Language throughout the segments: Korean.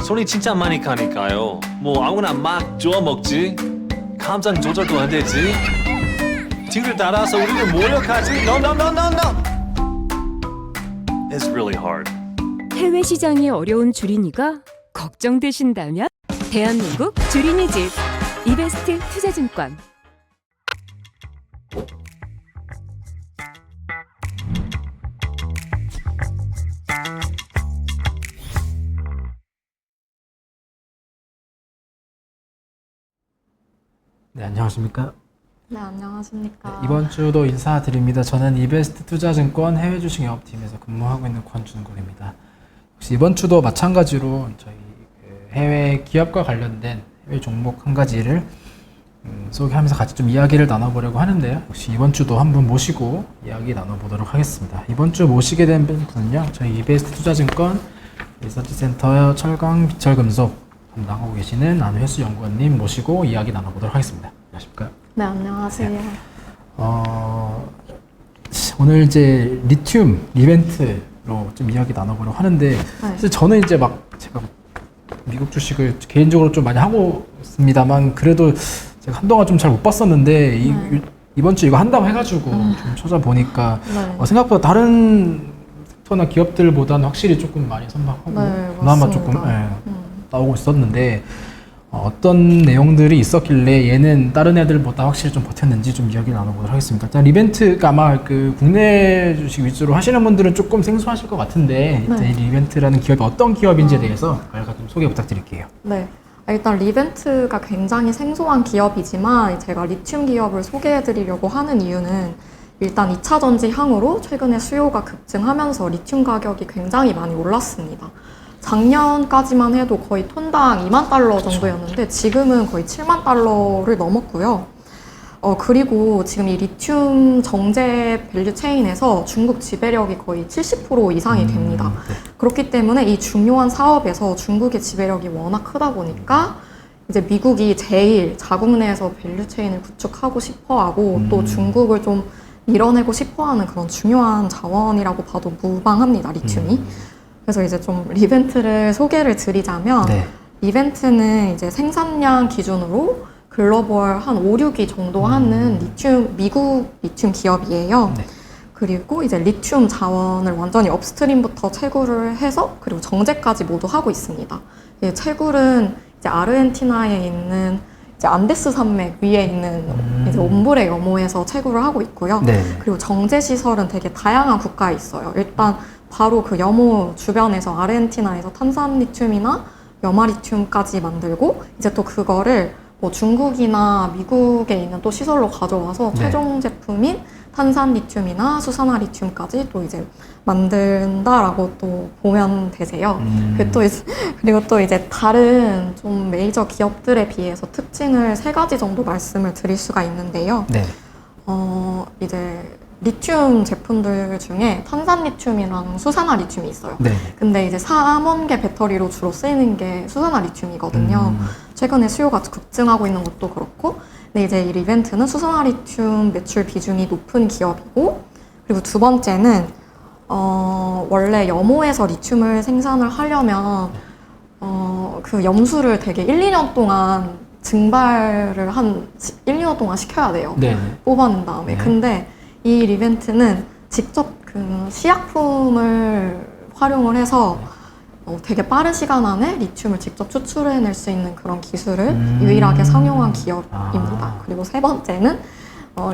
손이 진짜 많이 가니까요. 뭐 아무나 막 주워 먹지. 감정 조절도 안 되지. 뒤를 따라서 우리를 몰려가지. No, no, no, no, no. It's really hard. 해외 시장이 어려운 주린이가 걱정되신다면 대한민국 주린이 집 이베스트 투자증권. 네, 안녕하십니까? 네, 안녕하십니까. 이번 주도 인사드립니다. 저는 이베스트 투자증권 해외 주식 영업팀에서 근무하고 있는 권준국입니다. 혹시 이번 주도 마찬가지로 저희 해외 기업과 관련된 해외 종목 한 가지를 소개하면서 같이 좀 이야기를 나눠보려고 하는데요. 역시 이번 주도 한 분 모시고 이야기 나눠보도록 하겠습니다. 이번 주 모시게 된 분은요, 저희 이베스트 투자증권 리서치센터 철강 비철금속 담당하고 계시는 안회수 연구원님 모시고 이야기 나눠보도록 하겠습니다. 안녕하십니까? 네, 안녕하세요. 네. 오늘 이제 리튬 이벤트로 좀 이야기 나눠보려고 하는데, 사실 저는 이제 막 제가 미국 주식을 개인적으로 좀 많이 하고 있습니다만, 그래도 제가 한동안 좀 잘 못 봤었는데, 이번 주 이거 한다고 해가지고 좀 찾아보니까, 네. 생각보다 다른 섹터나 기업들보다는 확실히 조금 많이 선방하고, 네, 그나마 맞습니다. 조금 나오고 있었는데, 어떤 내용들이 있었길래 얘는 다른 애들보다 확실히 좀 버텼는지 좀 이야기 나눠보도록 하겠습니다. 일단 이벤트가 아마 그 국내 주식 위주로 하시는 분들은 조금 생소하실 것 같은데, 네. 이 리벤트라는 기업이 어떤 기업인지에 대해서 간략하게 좀 소개 부탁드릴게요. 네. 일단 리벤트가 굉장히 생소한 기업이지만 제가 리튬 기업을 소개해드리려고 하는 이유는 일단 2차 전지 향으로 최근에 수요가 급증하면서 리튬 가격이 굉장히 많이 올랐습니다. 작년까지만 해도 거의 톤당 2만 달러 정도였는데 지금은 거의 7만 달러를 넘었고요. 그리고 지금 이 리튬 정제 밸류 체인에서 중국 지배력이 거의 70% 이상이 됩니다. 네. 그렇기 때문에 이 중요한 사업에서 중국의 지배력이 워낙 크다 보니까 이제 미국이 제일 자국 내에서 밸류 체인을 구축하고 싶어 하고 또 중국을 좀 밀어내고 싶어 하는 그런 중요한 자원이라고 봐도 무방합니다, 리튬이. 그래서 이제 좀 리벤트를 소개를 드리자면, 네. 리벤트는 이제 생산량 기준으로 글로벌 한 5, 6위 정도 하는 미국 리튬 기업이에요. 네. 그리고 이제 리튬 자원을 완전히 업스트림부터 채굴을 해서 그리고 정제까지 모두 하고 있습니다. 이 채굴은 이제 아르헨티나에 있는 이제 안데스 산맥 위에 있는 이제 옴브레 여모에서 채굴을 하고 있고요. 네. 그리고 정제 시설은 되게 다양한 국가에 있어요. 일단 바로 그 여모 주변에서 아르헨티나에서 탄산리튬이나 염화리튬까지 만들고 이제 또 그거를 뭐 중국이나 미국에 있는 또 시설로 가져와서 네. 최종 제품인 탄산리튬이나 수산화리튬까지 또 이제 만든다라고 또 보면 되세요. 그리고 또 이제 다른 좀 메이저 기업들에 비해서 특징을 3가지 정도 말씀을 드릴 수가 있는데요. 네. 이제 리튬 제품들 중에 탄산리튬이랑 수산화리튬이 있어요. 네. 근데 이제 3원계 배터리로 주로 쓰이는 게 수산화리튬이거든요. 최근에 수요가 급증하고 있는 것도 그렇고, 근데 이제 이 리벤트는 수산화리튬 매출 비중이 높은 기업이고, 그리고 두 번째는 원래 염호에서 리튬을 생산을 하려면 그 염수를 되게 1, 2년 동안 증발을 한 1, 2년 동안 시켜야 돼요. 네. 뽑아낸 다음에. 네. 근데 이 리벤트는 직접 그 시약품을 활용을 해서 되게 빠른 시간 안에 리튬을 직접 추출해낼 수 있는 그런 기술을 유일하게 상용한 기업입니다. 그리고 세 번째는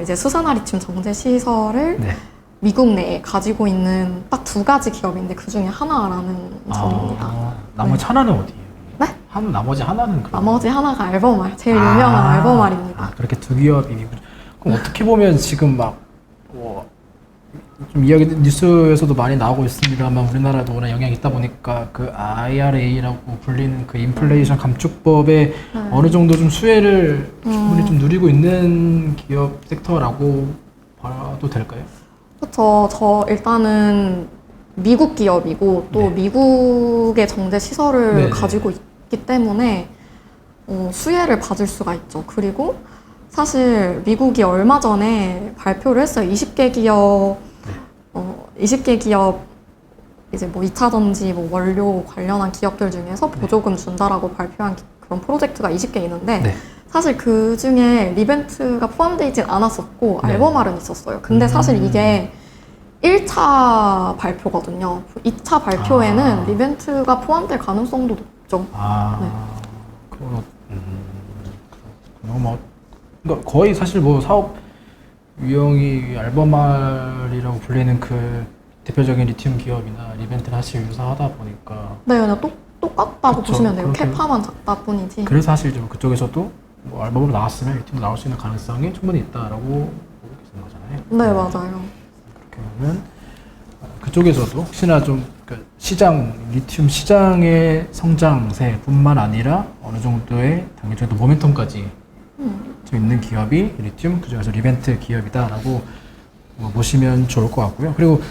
이제 수산화리튬 정제 시설을 네. 미국 내에 가지고 있는 딱 2가지 기업인데 그 중에 하나라는 점입니다. 나머지 하나는 어디예요? 네? 나머지 하나는 그럼? 나머지 하나가 알버말, 제일 유명한 알버말입니다. 그렇게 두 기업이 미국. 그럼 어떻게 보면 지금 막 좀 이야기 뉴스에서도 많이 나오고 있습니다만 우리나라도 워낙 영향이 있다 보니까 그 IRA라고 불리는 그 인플레이션 감축법에 어느 정도 좀 수혜를 충분히 좀 누리고 있는 기업 섹터라고 봐도 될까요? 그렇죠. 저 일단은 미국 기업이고 또 네. 미국의 정제 시설을 네네. 가지고 있기 때문에 수혜를 받을 수가 있죠. 그리고 사실 미국이 얼마 전에 발표를 했어요. 20개 기업 이제 뭐 2차 전지 뭐 원료 관련한 기업들 중에서 보조금 준다라고 발표한 그런 프로젝트가 20개 있는데 네. 사실 그 중에 리벤트가 포함되어 있진 않았었고 네. 알버말은 있었어요. 근데 사실 이게 1차 발표거든요. 2차 발표에는 리벤트가 포함될 가능성도 높죠. 그거 뭐 그러니까 거의 사실 뭐 사업 유형이 알버말이라고 불리는 그 대표적인 리튬 기업이나 리벤트는 사실 유사하다 보니까 네, 그냥 똑같다고 그쵸. 보시면 돼요. 그렇게- 캐파만 작다 뿐이지. 그래서 사실 좀 그쪽에서도 뭐 알버으로 나왔으면 리튬도 나올 수 있는 가능성이 충분히 있다라고 보고 계시는 거잖아요. 네, 맞아요. 그렇게 보면 그쪽에서도 혹시나 좀 그 시장 리튬 시장의 성장세뿐만 아니라 어느 정도의 단기적인 모멘텀까지 좀 있는 기업이 리튬 그중에서 리벤트 기업이다라고 보시면 좋을 것 같고요. 그리고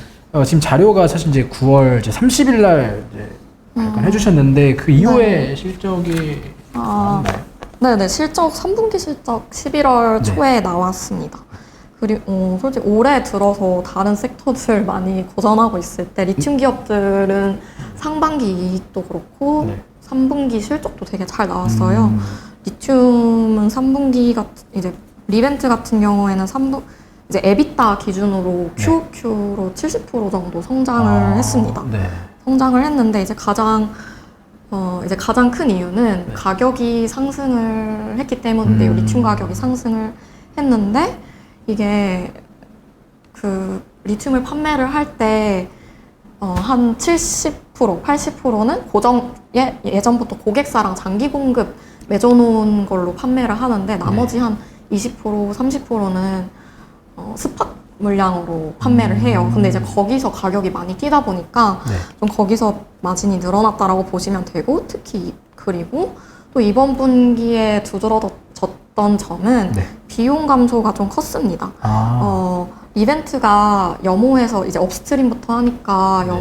지금 자료가 사실 이제 9월 이제 30일 날 이제 발표해 주셨는데 그 이후에 실적이 나왔나요? 네네, 실적 3분기 실적 11월 네. 초에 나왔습니다. 그리고 솔직히 올해 들어서 다른 섹터들 많이 고전하고 있을 때 리튬 기업들은 상반기 이익도 그렇고 네. 3분기 실적도 되게 잘 나왔어요. 리튬은 3분기 이제 리벤트 같은 경우에는 이제 에비타 기준으로 네. QOQ로 70% 정도 성장을 했습니다. 네. 성장을 했는데 이제 가장 큰 이유는 네. 가격이 상승을 했기 때문인데요. 리튬 가격이 상승을 했는데 이게 그 리튬을 판매를 할 때 한 70%, 80%는 예전부터 고객사랑 장기 공급 맺어놓은 걸로 판매를 하는데 나머지 한 20%, 30%는 스팟 물량으로 판매를 해요. 근데 이제 거기서 가격이 많이 뛰다 보니까 네. 좀 거기서 마진이 늘어났다라고 보시면 되고 특히 그리고 또 이번 분기에 두드러졌던 점은 네. 비용 감소가 좀 컸습니다. 이벤트가 염호에서 이제 업스트림부터 하니까 네.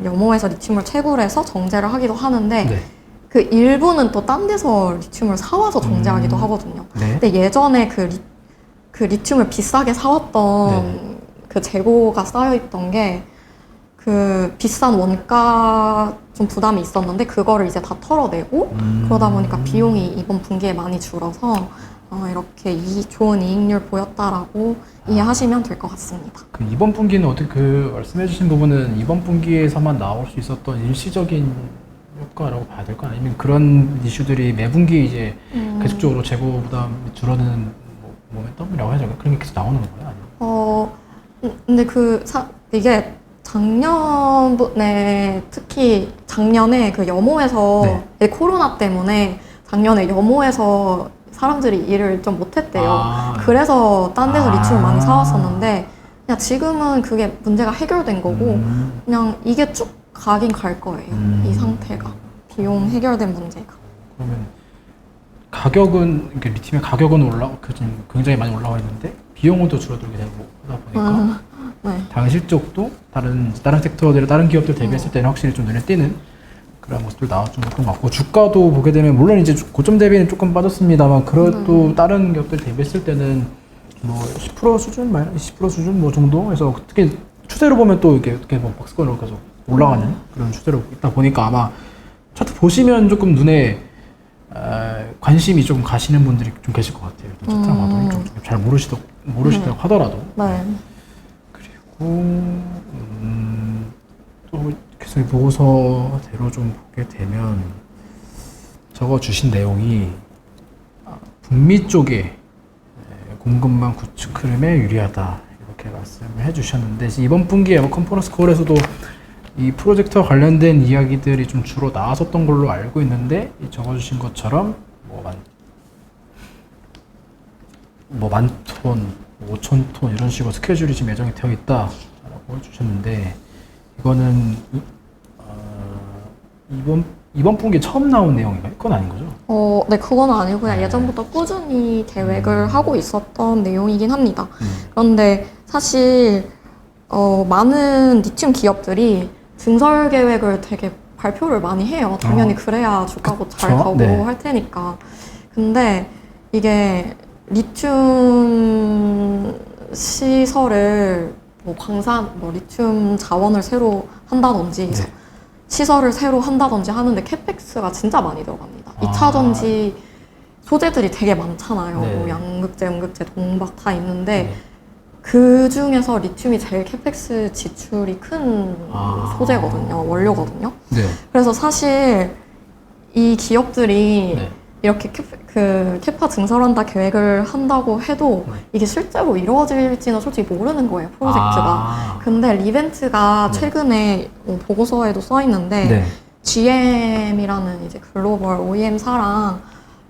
염호에서 리튬을 채굴해서 정제를 하기도 하는데 네. 그 일부는 또 딴 데서 리튬을 사와서 정제하기도 하거든요. 네. 근데 예전에 그 리튬을 비싸게 사왔던 네. 그 재고가 쌓여있던 게 그 비싼 원가 좀 부담이 있었는데 그거를 이제 다 털어내고 그러다 보니까 비용이 이번 분기에 많이 줄어서 이렇게 좋은 이익률 보였다라고 이해하시면 될 것 같습니다. 그 이번 분기는 어떻게 그 말씀해주신 부분은 이번 분기에서만 나올 수 있었던 일시적인 효과라고 봐야 될까? 아니면 그런 이슈들이 매 분기 이제 계속적으로 재고 부담이 줄어드는 모멘텀이라고 해야 될까? 그런 게 계속 나오는 거예요? 아니면? 근데 이게 작년에 특히 작년에 그 염호에서 코로나 때문에 작년에 염호에서 사람들이 일을 좀 못했대요. 그래서 딴 데서 리튬을 많이 사왔었는데 그냥 지금은 그게 문제가 해결된 거고 그냥 이게 쭉 가긴 갈 거예요. 이 상태가 비용 해결된 문제가. 그러면 가격은 이렇게 리튬의 가격은 굉장히 많이 올라와 있는데 비용은 또 줄어들게 되고 하다 보니까 네. 당연 실적도 다른 섹터들, 다른 기업들 대비했을 때는 확실히 좀 눈에 띄는 그런 모습들 나왔던 것 같고 주가도 보게 되면 물론 이제 고점 대비는 조금 빠졌습니다만 그래도 다른 기업들 대비했을 때는 뭐 10% 수준, 20% 수준 뭐 정도에서 특히 추세로 보면 또 이렇게 뭐 박스권으로 계속 올라가는 그런 추세로 있다 보니까 아마 차트 보시면 조금 눈에 관심이 조금 가시는 분들이 좀 계실 것 같아요. 차트랑 봐도 좀 잘 모르시더라고 하더라도. 네. 또 계속 이 보고서대로 좀 보게 되면 적어주신 내용이 북미 쪽에 공급망 구축 흐름에 유리하다 이렇게 말씀을 해주셨는데 이번 분기에 컨퍼런스 콜에서도 이 프로젝트와 관련된 이야기들이 좀 주로 나왔었던 걸로 알고 있는데 이 적어주신 것처럼 뭐 만 톤, 5천 톤 이런 식으로 스케줄이 지금 예정이 되어 있다라고 해주셨는데 이거는 이번 분기에 처음 나온 내용인가요? 그건 아닌 거죠? 네, 그건 아니고 그냥 예전부터 꾸준히 계획을 하고 있었던 내용이긴 합니다. 그런데 사실 많은 리튬 기업들이 증설 계획을 되게 발표를 많이 해요. 당연히 그래야 주가고 잘 가고 네. 할 테니까. 근데 이게 리튬 시설을 뭐 광산, 뭐 리튬 자원을 새로 한다든지 네. 시설을 새로 한다든지 하는데 캐펙스가 진짜 많이 들어갑니다. 아. 2차 전지 소재들이 되게 많잖아요. 네. 뭐 양극재, 음극재, 동박 다 있는데 네. 그 중에서 리튬이 제일 캐펙스 지출이 큰 아. 소재거든요. 원료거든요. 네. 그래서 사실 이 기업들이 네. 이렇게 캐파 증설한다 계획을 한다고 해도 네. 이게 실제로 이루어질지는 솔직히 모르는 거예요, 프로젝트가. 아. 근데 리벤트가 네. 최근에 보고서에도 써 있는데 네. GM이라는 이제 글로벌 OEM사랑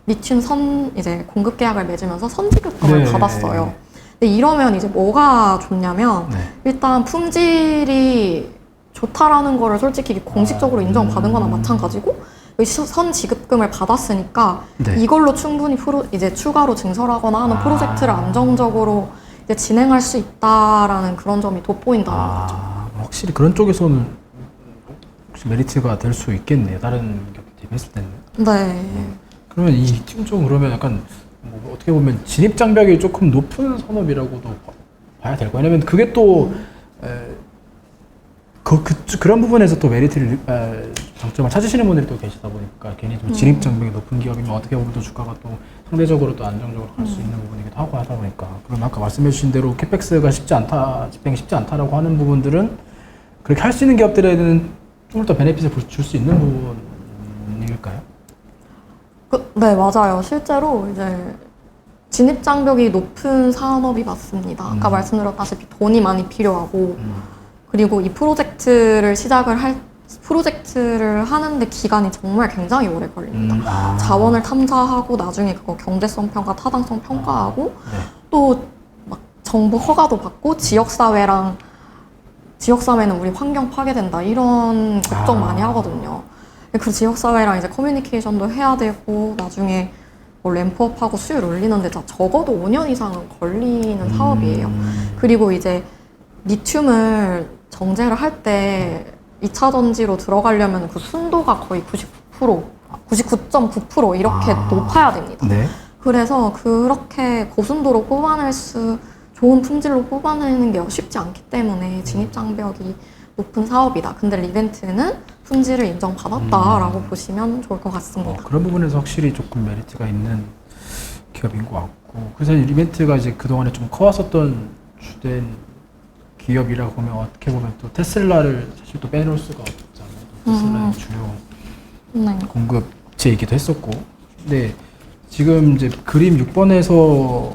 리튬 이제 공급 계약을 맺으면서 선지급금을 네. 받았어요. 근데 이러면 이제 뭐가 좋냐면 네. 일단 품질이 좋다라는 거를 솔직히 공식적으로 인정받은 거나 마찬가지고 선지급금을 받았으니까 네. 이걸로 충분히 이제 추가로 증설하거나 하는 아. 프로젝트를 안정적으로 이제 진행할 수 있다라는 그런 점이 돋보인다는 거죠. 확실히 그런 쪽에서는 혹시 메리트가 될 수 있겠네요. 다른 기업 대비했을 때는. 네. 그러면 이 리튬 쪽 그러면 약간 뭐 어떻게 보면 진입 장벽이 조금 높은 산업이라고도 봐야 될 거예요. 왜냐면 그게 또 그런 부분에서 또 메리트를 장점을 찾으시는 분들이 또 계시다 보니까 괜히 좀 진입 장벽이 높은 기업이면 어떻게 보면 또 주가가 또 상대적으로 또 안정적으로 갈 수 있는 부분이기도 하고 하다 보니까 그럼 아까 말씀해 주신 대로 캐펙스가 쉽지 않다, 집행이 쉽지 않다라고 하는 부분들은 그렇게 할 수 있는 기업들에는 좀 더 베네핏을 줄 수 있는 부분일까요? 네, 맞아요. 실제로 이제 진입 장벽이 높은 산업이 맞습니다. 아까 말씀드렸다시피 돈이 많이 필요하고 그리고 이 프로젝트를 프로젝트를 하는데 기간이 정말 굉장히 오래 걸립니다. 자원을 탐사하고 나중에 그거 경제성 평가, 타당성 평가하고 네. 또 막 정부 허가도 받고 지역사회는 우리 환경 파괴된다 이런 걱정 많이 하거든요. 그 지역사회랑 이제 커뮤니케이션도 해야 되고 나중에 뭐 램프업하고 수율 올리는데 적어도 5년 이상은 걸리는 사업이에요. 그리고 이제 리튬을 정제를 할 때 2차 전지로 들어가려면 그 순도가 거의 99.9% 이렇게 높아야 됩니다. 네. 그래서 그렇게 고순도로 좋은 품질로 뽑아내는 게 쉽지 않기 때문에 진입 장벽이 높은 사업이다. 근데 리벤트는 품질을 인정받았다라고 보시면 좋을 것 같습니다. 그런 부분에서 확실히 조금 메리트가 있는 기업인 것 같고 그래서 리벤트가 이제 그동안에 좀 커왔었던 주된 기업이라고 보면 어떻게 보면 또 테슬라를 사실 또 빼놓을 수가 없잖아요. 테슬라의 주요 네. 공급체이기도 했었고 근데 지금 이제 그림 6번에서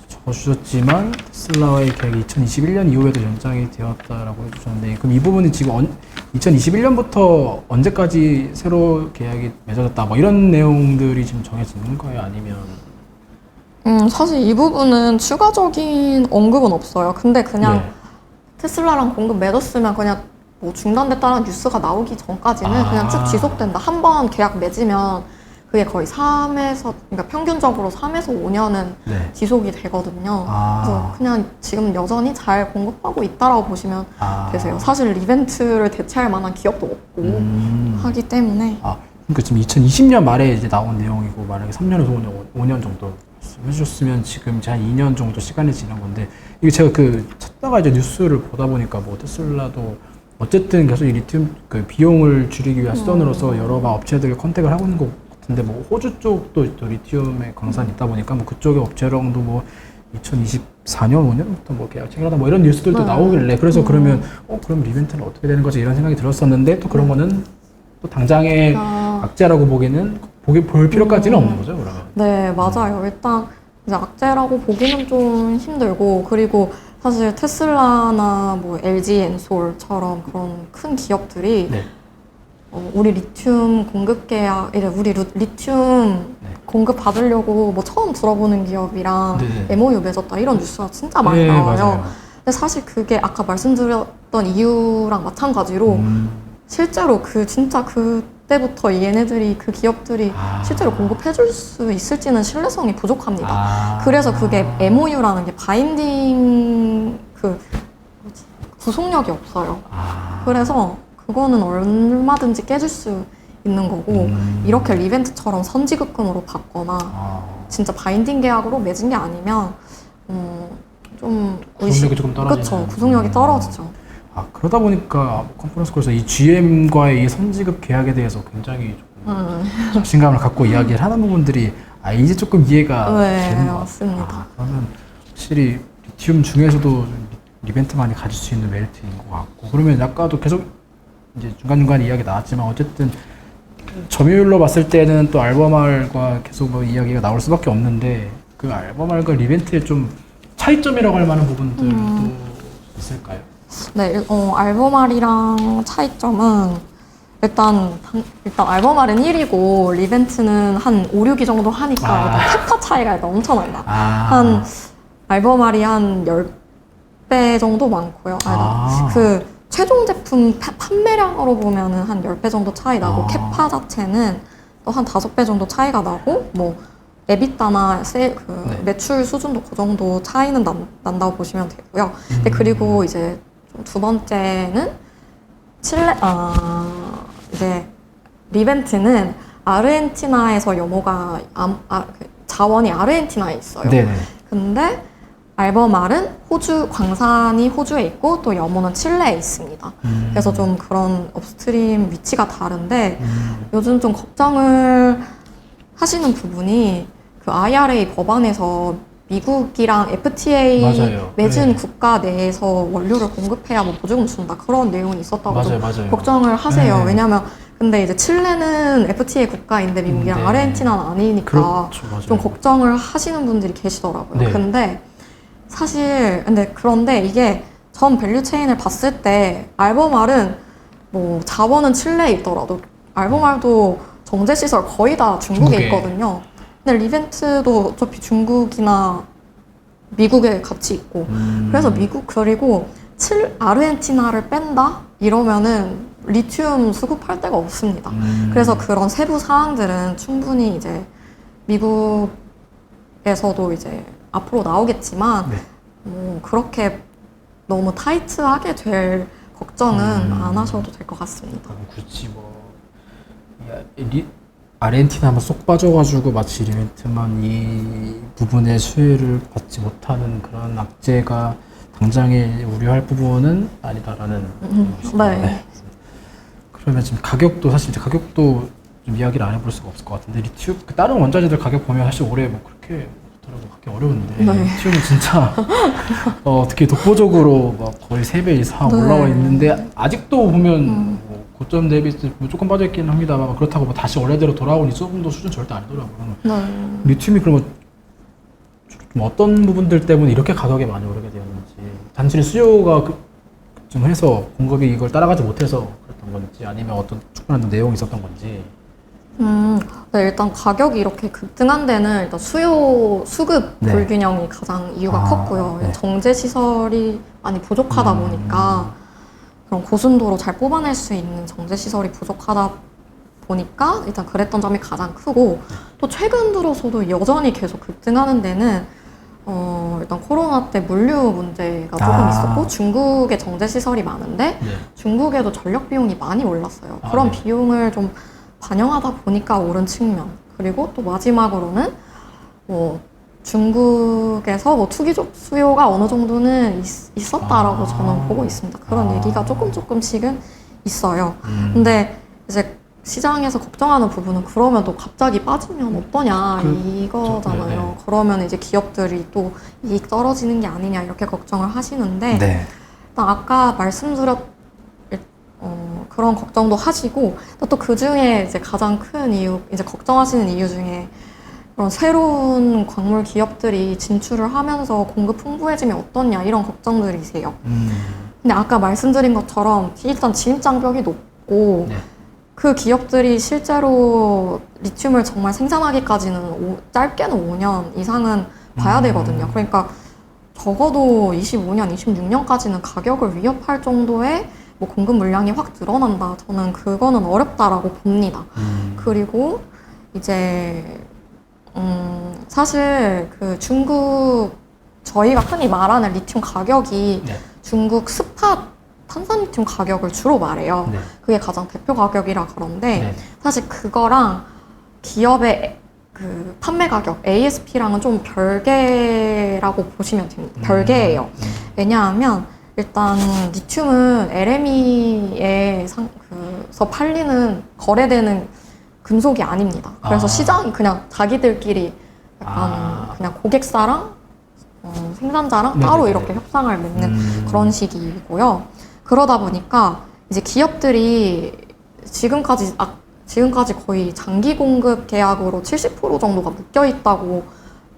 적어주셨지만 테슬라와의 계약이 2021년 이후에도 연장이 되었다라고 해주셨는데 그럼 이 부분이 지금 2021년부터 언제까지 새로 계약이 맺어졌다 뭐 이런 내용들이 지금 정해지는 거예요? 아니면 사실 이 부분은 추가적인 언급은 없어요. 근데 그냥 네. 테슬라랑 공급 맺었으면 그냥 뭐 중단됐다는 뉴스가 나오기 전까지는 그냥 쭉 지속된다. 한 번 계약 맺으면 그게 거의 그러니까 평균적으로 3에서 5년은 네. 지속이 되거든요. 그래서 그냥 지금 여전히 잘 공급하고 있다라고 보시면 되세요. 사실 리벤트를 대체할 만한 기업도 없고 하기 때문에. 그러니까 지금 2020년 말에 이제 나온 내용이고 만약에 3년에서 5년 정도 해주셨으면 지금 이제 한 2년 정도 시간이 지난 건데 이게 제가 찾다가 이제 뉴스를 보다 보니까 뭐 테슬라도 어쨌든 계속 이 리튬 비용을 줄이기 위한 수단으로서 여러 업체들 컨택을 하고 있는 것 같은데 뭐 호주 쪽도 또 리튬의 광산이 있다 보니까 뭐 그쪽의 업체랑도 뭐 2024년 5년부터 뭐 계약 체결하다 뭐 이런 뉴스들도 나오길래 그래서 그러면 그럼 리벤트는 어떻게 되는 거지 이런 생각이 들었었는데 또 그런 거는 또 당장의 악재라고 볼 필요까지는 없는 거죠, 그러면? 네, 맞아요. 일단 이제 악재라고 보기는 좀 힘들고 그리고 사실 테슬라나 뭐 LG 엔솔처럼 그런 큰 기업들이 네. 우리 리튬 공급 계약, 우리 리튬 공급 받으려고 뭐 처음 들어보는 기업이랑 네네. MOU 맺었다 이런 뉴스가 진짜 많이 네, 나와요. 맞아요. 근데 사실 그게 아까 말씀드렸던 이유랑 마찬가지로 실제로 진짜 그때부터 그 기업들이 실제로 공급해줄 수 있을지는 신뢰성이 부족합니다. 그래서 그게 MOU라는 게 바인딩 구속력이 없어요. 그래서 그거는 얼마든지 깨질 수 있는 거고 이렇게 리벤트처럼 선지급금으로 받거나 진짜 바인딩 계약으로 맺은 게 아니면 좀 구속력이 조금 떨어지는. 그렇죠. 구속력이 떨어지죠. 아, 그러다 보니까 컨퍼런스 콜에서 이 GM과의 이 선지급 계약에 대해서 굉장히 조금 자신감을 갖고 이야기를 하는 부분들이 이제 조금 이해가 네, 되는 것 맞습니다. 같아요. 그러면 확실히 리튬 중에서도 좀 리벤트만이 가질 수 있는 메리트인 것 같고, 그러면 아까도 계속 이제 중간중간 이야기 나왔지만 어쨌든 점유율로 봤을 때는 또 알버말과 계속 뭐 이야기가 나올 수밖에 없는데, 그 알버말과 리벤트의 좀 차이점이라고 할 만한 부분들도 있을까요? 네, 알버말이랑 차이점은 일단 알버말은 1이고 리벤트는 한 5, 6위 정도 하니까 일단 캐파 차이가 일단 엄청난다. 한 알버말이 한 10배 정도 많고요. 그 최종 제품 판매량으로 보면은 한 10배 정도 차이 나고 캐파 자체는 또 한 5배 정도 차이가 나고, 뭐 에비타나 매출 수준도 그 정도 차이는 난다고 보시면 되고요. 근데 그리고 이제 두 번째는 이제 리벤트는 아르헨티나에서 염호가 자원이 아르헨티나에 있어요. 네네. 근데 알버말은 광산이 호주에 있고 또 염호는 칠레에 있습니다. 그래서 좀 그런 업스트림 위치가 다른데 요즘 좀 걱정을 하시는 부분이 그 IRA 법안에서 미국이랑 FTA 맞아요. 맺은 네. 국가 내에서 원료를 공급해야 뭐 보조금 준다 그런 내용이 있었다고 좀 맞아요. 걱정을 하세요. 네. 왜냐면 근데 이제 칠레는 FTA 국가인데 미국이랑 네. 아르헨티나는 아니니까 그렇죠, 맞아요. 좀 걱정을 하시는 분들이 계시더라고요. 네. 근데 그런데 이게 전 밸류 체인을 봤을 때 알버말은 뭐 자원은 칠레에 있더라도 알버말도 정제 시설 거의 다 중국에 있거든요. 근데 리벤트도 어차피 중국이나 미국에 같이 있고 그래서 그리고 아르헨티나를 뺀다 이러면은 리튬 수급할 데가 없습니다. 그래서 그런 세부 사항들은 충분히 이제 미국에서도 이제 앞으로 나오겠지만 뭐 그렇게 너무 타이트하게 될 걱정은 안 하셔도 될 것 같습니다. 굳이 뭐 아르헨티나만 쏙 빠져가지고 마치 리벤트만 이 부분의 수혜를 받지 못하는 그런 악재가 당장에 우려할 부분은 아니다라는. 네. 그러면 지금 가격도 사실 이제 가격도 좀 이야기를 안 해볼 수가 없을 것 같은데, 리튬 다른 원자재들 가격 보면 사실 올해 뭐 그렇게 갖기 어려운데 리튬은 진짜 특히 독보적으로 막 거의 3배 이상 올라와 있는데 아직도 보면 뭐 고점 대비 조금 빠져있기는 합니다만 그렇다고 뭐 다시 원래대로 돌아온 이 정도 수준 절대 아니더라고요. 리튬이 그러면 좀 어떤 부분들 때문에 이렇게 가격이 많이 오르게 되었는지, 단순히 수요가 좀 해서 공급이 이걸 따라가지 못해서 그랬던 건지, 아니면 어떤 충분한 내용이 있었던 건지. 네, 일단 가격이 이렇게 급등한 데는 일단 수급 불균형이 가장 이유가 컸고요. 정제 시설이 많이 부족하다 보니까 그런 고순도로 잘 뽑아낼 수 있는 정제 시설이 부족하다 보니까 일단 그랬던 점이 가장 크고, 또 최근 들어서도 여전히 계속 급등하는 데는 일단 코로나 때 물류 문제가 조금 있었고, 중국에 정제 시설이 많은데 중국에도 전력 비용이 많이 올랐어요. 그런 비용을 좀 반영하다 보니까 오른 측면, 그리고 또 마지막으로는 뭐 중국에서 뭐 투기적 수요가 어느 정도는 있었다라고 저는 보고 있습니다. 그런 얘기가 조금씩은 있어요. 근데 이제 시장에서 걱정하는 부분은 그러면 또 갑자기 빠지면 어떠냐 이거잖아요. 그러면 이제 기업들이 또 이익 떨어지는 게 아니냐 이렇게 걱정을 하시는데, 일단 아까 말씀드렸 그런 걱정도 하시고, 또 그 중에 이제 가장 큰 이유, 이제 걱정하시는 이유 중에 그런 새로운 광물 기업들이 진출을 하면서 공급 풍부해지면 어떠냐 이런 걱정들이세요. 근데 아까 말씀드린 것처럼 일단 진입 장벽이 높고 그 기업들이 실제로 리튬을 정말 생산하기까지는 짧게는 5년 이상은 봐야 되거든요. 그러니까 적어도 25년, 26년까지는 가격을 위협할 정도의 뭐 공급 물량이 확 늘어난다. 저는 그거는 어렵다라고 봅니다. 그리고 이제 사실 그 중국, 저희가 흔히 말하는 리튬 가격이 중국 스팟 탄산리튬 가격을 주로 말해요. 그게 가장 대표 가격이라 그런데 사실 그거랑 기업의 그 판매 가격 ASP랑은 좀 별개라고 보시면 됩니다. 별개예요. 왜냐하면 일단 리튬은 LME에서 팔리는 거래되는 금속이 아닙니다. 그래서 시장이 그냥 자기들끼리 약간 그냥 고객사랑 생산자랑 따로 네네네. 이렇게 협상을 맺는 그런 식이고요. 그러다 보니까 이제 기업들이 지금까지 거의 장기 공급 계약으로 70% 정도가 묶여 있다고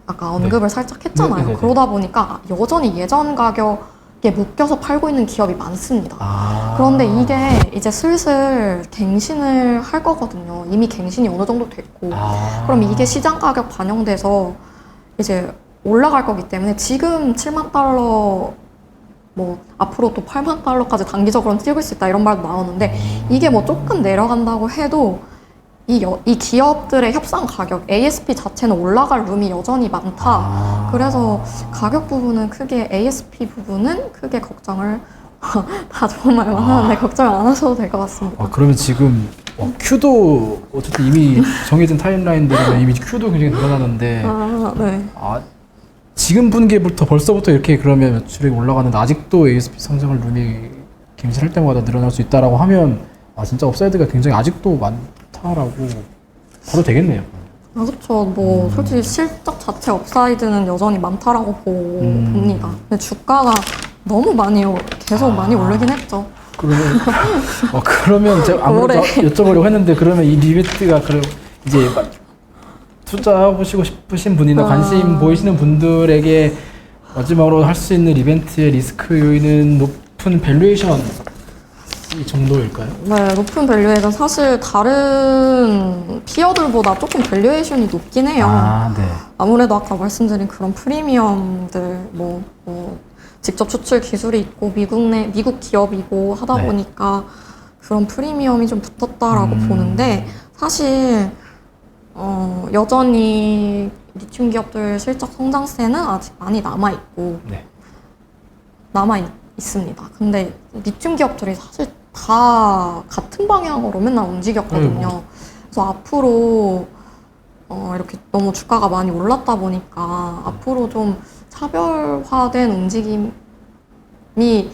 아까 언급을 살짝 했잖아요. 네네네. 그러다 보니까 여전히 예전 가격에 묶여서 팔고 있는 기업이 많습니다. 그런데 이게 이제 슬슬 갱신을 할 거거든요. 이미 갱신이 어느 정도 됐고. 그럼 이게 시장 가격 반영돼서 이제 올라갈 거기 때문에 지금 7만 달러 뭐 앞으로 또 8만 달러까지 단기적으로는 찍을 수 있다 이런 말도 나오는데 이게 뭐 조금 내려간다고 해도 이 기업들의 협상 가격 ASP 자체는 올라갈 룸이 여전히 많다. 그래서 가격 부분은 크게 ASP 부분은 크게 걱정을 다 좋은 말만 하는데 걱정 안 하셔도 될 것 같습니다. 그러면 지금 Q도 어쨌든 이미 정해진 타임라인대로 이미 Q도 굉장히 늘어나는데 네. 지금 분기부터 벌써부터 이렇게 그러면 매출이 올라가는데 아직도 ASP 상장을 룸이 갱신할 때마다 늘어날 수 있다라고 하면 진짜 업사이드가 굉장히 아직도 많다라고 봐도 되겠네요. 그렇죠. 뭐 솔직히 실적 자체 업사이드는 여전히 많다라고 봅니다. 근데 주가가 너무 계속 많이 오르긴 했죠. 그러면 제가 아무래도 여쭤보려고 했는데 그러면 이 리베트가 그럼 이제 투자하시고 싶으신 분이나 관심 보이시는 분들에게 마지막으로 할 수 있는 이벤트의 리스크 요인은 높은 밸류에이션 이 정도일까요? 네, 높은 밸류에이션 사실 다른 피어들보다 조금 밸류에이션이 높긴 해요. 네. 아무래도 아까 말씀드린 그런 프리미엄들 뭐 직접 추출 기술이 있고 미국 기업이고 하다 네. 보니까 그런 프리미엄이 좀 붙었다라고 보는데 사실 여전히 리튬 기업들 실적 성장세는 아직 많이 남아있고 네. 있습니다. 근데 리튬 기업들이 사실 다 같은 방향으로 맨날 움직였거든요. 그래서 앞으로 이렇게 너무 주가가 많이 올랐다 보니까 앞으로 좀 차별화된 움직임이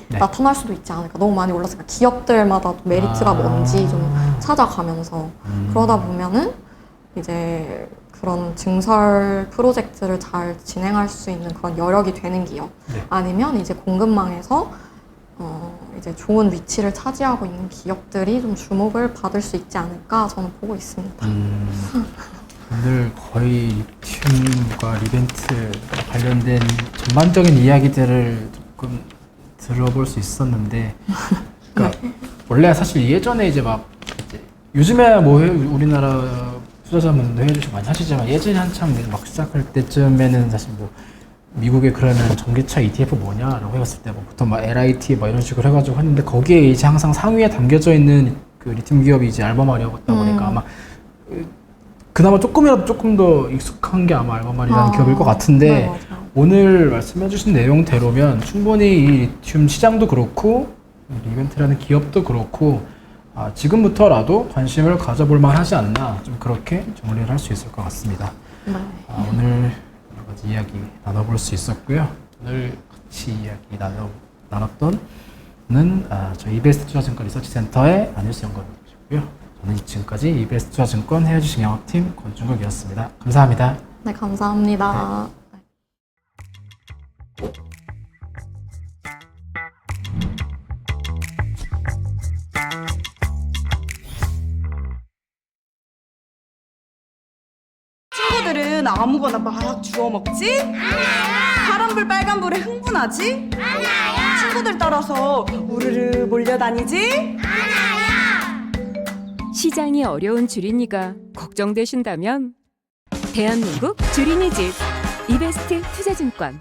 나타날 수도 있지 않을까. 너무 많이 올랐으니까 기업들마다 메리트가 뭔지 좀 찾아가면서 그러다 보면은 이제 그런 증설 프로젝트를 잘 진행할 수 있는 그런 여력이 되는 기업 아니면 이제 공급망에서 이제 좋은 위치를 차지하고 있는 기업들이 좀 주목을 받을 수 있지 않을까 저는 보고 있습니다. 오늘 거의 리튬과 리벤트 관련된 전반적인 이야기들을 조금 들어볼 수 있었는데, 그러니까 원래 사실 예전에 이제 요즘에 뭐 우리나라 투자자분들 해외 주식 많이 하시지만 예전에 한참 막 시작할 때쯤에는 사실 뭐 미국에 그러면 전기차 ETF 뭐냐라고 해봤을 때 뭐 보통 막 LIT 뭐 이런 식으로 해가지고 했는데 거기에 이제 항상 상위에 담겨져 있는 그 리튬 기업이 이제 알버마리였다 보니까 아마 그나마 조금 더 익숙한 게 아마 알버마리라는 기업일 것 같은데 네, 오늘 말씀해주신 내용대로면 충분히 이 리튬 시장도 그렇고 리벤트라는 기업도 그렇고 지금부터라도 관심을 가져볼 만하지 않나 좀 그렇게 정리를 할 수 있을 것 같습니다. 오늘 여러 가지 이야기 나눠볼 수 있었고요. 오늘 같이 이야기 나눴던 저희 이베스트 투자증권 리서치센터의 안일수 연구원님이셨고요. 저는 지금까지 이베스트 투자증권 해외주식 영업팀 권중국이었습니다. 감사합니다. 네, 감사합니다. 친구들은 아무거나 막 주워 먹지? 파란불 빨간불에 흥분하지? 친구들 따라서 우르르 몰려다니지? 시장이 어려운 주린이가 걱정되신다면 대한민국 주린이 집 이베스트 투자증권